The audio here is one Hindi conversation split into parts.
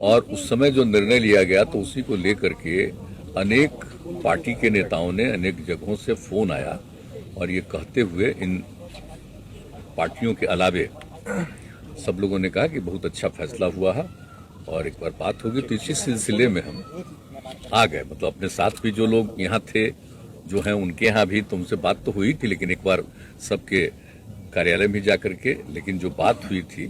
और उस समय जो निर्णय लिया गया तो उसी को लेकर के अनेक पार्टी के नेताओं ने अनेक जगहों से फोन आया और ये कहते हुए इन पार्टियों के अलावे सब लोगों ने कहा कि बहुत अच्छा फैसला हुआ है और एक बार बात होगी। तो इसी सिलसिले में हम आ गए, मतलब अपने साथ भी जो लोग यहाँ थे जो हैं उनके यहाँ भी तुमसे बात तो हुई थी, लेकिन एक बार सबके कार्यालय में जाकर के, लेकिन जो बात हुई थी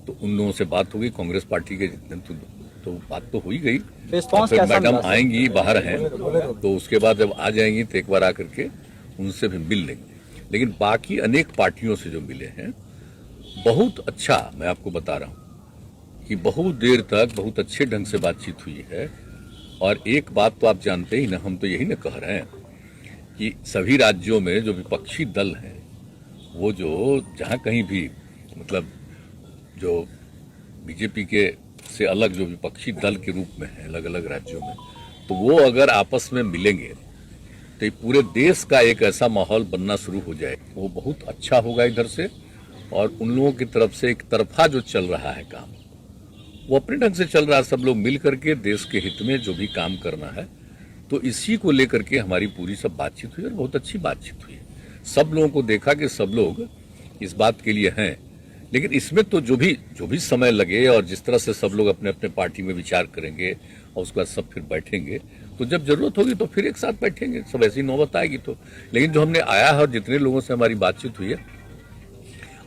तो उन लोगों से बात हो गई कांग्रेस पार्टी के जितने तो बात तो हो ही गई। फिर मैडम आएंगी, बाहर हैं, तो उसके बाद जब आ जाएंगी तो एक बार आकर के उनसे भी मिल लेंगे। लेकिन बाकी अनेक पार्टियों से जो मिले हैं बहुत अच्छा, मैं आपको बता रहा हूं कि बहुत देर तक बहुत अच्छे ढंग से बातचीत हुई है। और एक बात तो आप जानते ही ना, हम तो यही ना कह रहे हैं कि सभी राज्यों में जो विपक्षी दल हैं वो जो जहां कहीं भी, मतलब जो बीजेपी के से अलग जो विपक्षी दल के रूप में है अलग अलग राज्यों में, तो वो अगर आपस में मिलेंगे तो पूरे देश का एक ऐसा माहौल बनना शुरू हो जाए, वो बहुत अच्छा होगा इधर से। और उन लोगों की तरफ से एक तरफा जो चल रहा है काम, वो अपने ढंग से चल रहा है, सब लोग मिल करके देश के हित में जो भी काम करना है, तो इसी को लेकर के हमारी पूरी सब बातचीत हुई और बहुत अच्छी बातचीत हुई। सब लोगों को देखा कि सब लोग इस बात के लिए हैं। लेकिन इसमें तो जो भी समय लगे और जिस तरह से सब लोग अपने अपने पार्टी में विचार करेंगे और उसके बाद सब फिर बैठेंगे, तो जब जरूरत होगी तो फिर एक साथ बैठेंगे, सब ऐसी नौबत आएगी। तो लेकिन जो हमने आया है और जितने लोगों से हमारी बातचीत हुई है,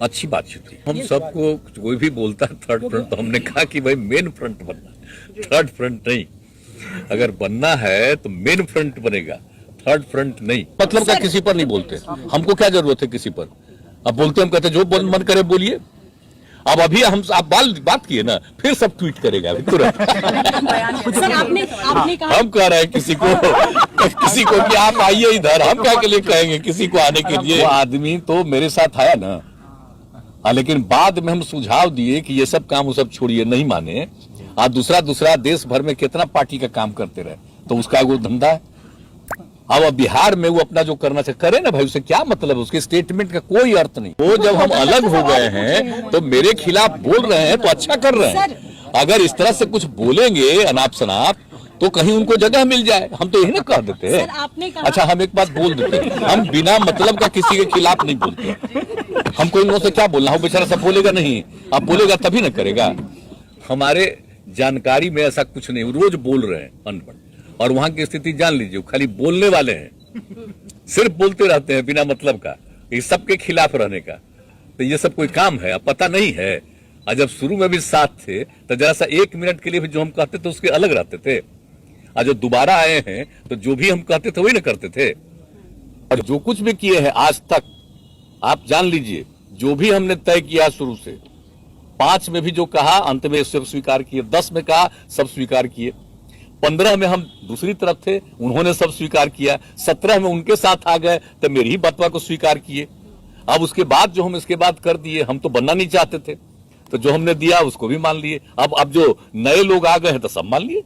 अच्छी बातचीत हुई। हम सबको कोई भी बोलता है थर्ड फ्रंट, तो हमने कहा कि भाई मेन फ्रंट बनना, थर्ड फ्रंट नहीं। अगर बनना है तो मेन फ्रंट बनेगा, थर्ड फ्रंट नहीं। मतलब क्या किसी पर नहीं बोलते, हमको क्या जरूरत है किसी पर। अब बोलते हम कहते जो मन करे बोलिए। अब अभी आप बात किए ना, फिर सब ट्वीट करेगा तुरंत। हम कह रहे हैं किसी को कि आप आइए इधर, हम क्या के लिए कहेंगे किसी को आने के लिए। वो आदमी तो मेरे साथ आया ना, लेकिन बाद में हम सुझाव दिए कि ये सब काम वो सब छोड़िए, नहीं माने। और दूसरा देश भर में कितना पार्टी का काम करते रहे, तो उसका वो धंधा है। अब बिहार में वो अपना जो करना चाहिए करे ना भाई, उसे क्या मतलब, उसके स्टेटमेंट का कोई अर्थ नहीं। वो जब हम अलग हो गए हैं तो मेरे खिलाफ बोल रहे हैं तो अच्छा कर रहे हैं। अगर इस तरह से कुछ बोलेंगे अनाप शनाप तो कहीं उनको जगह मिल जाए, हम तो यही ना कह देते हैं। अच्छा, हम एक बात बोल देते हैं, हम बिना मतलब का किसी के खिलाफ नहीं बोलते। हमको इन लोगों से क्या बोलना, वो बेचारा सब बोलेगा नहीं, अब बोलेगा तभी ना करेगा। हमारे जानकारी में ऐसा कुछ नहीं, रोज बोल रहे हैं अनपढ़। और वहां की स्थिति जान लीजिए, खाली बोलने वाले हैं, सिर्फ बोलते रहते हैं बिना मतलब का, इस सबके खिलाफ रहने का। तो ये सब कोई काम है, अब पता नहीं है। और जब शुरू में भी साथ थे तो जरा सा 1 मिनट के लिए भी जो हम कहते थे उसके अलग रहते थे, और जो दोबारा आए हैं तो जो भी हम कहते थे वही ना करते थे। और जो कुछ भी किए हैं आज तक, आप जान लीजिए, जो भी हमने तय किया शुरू से, 5 में भी जो कहा अंत में सब स्वीकार किए, 10 में कहा सब स्वीकार किए, 15 में हम दूसरी तरफ थे, उन्होंने सब स्वीकार किया, 17 में उनके साथ आ गए तो मेरी ही बतवा को स्वीकार किए। अब उसके बाद जो हम इसके बाद कर दिए, हम तो बनना नहीं चाहते थे, तो जो हमने दिया उसको भी मान लिए। अब जो नए लोग आ गए हैं तो सब मान लिए।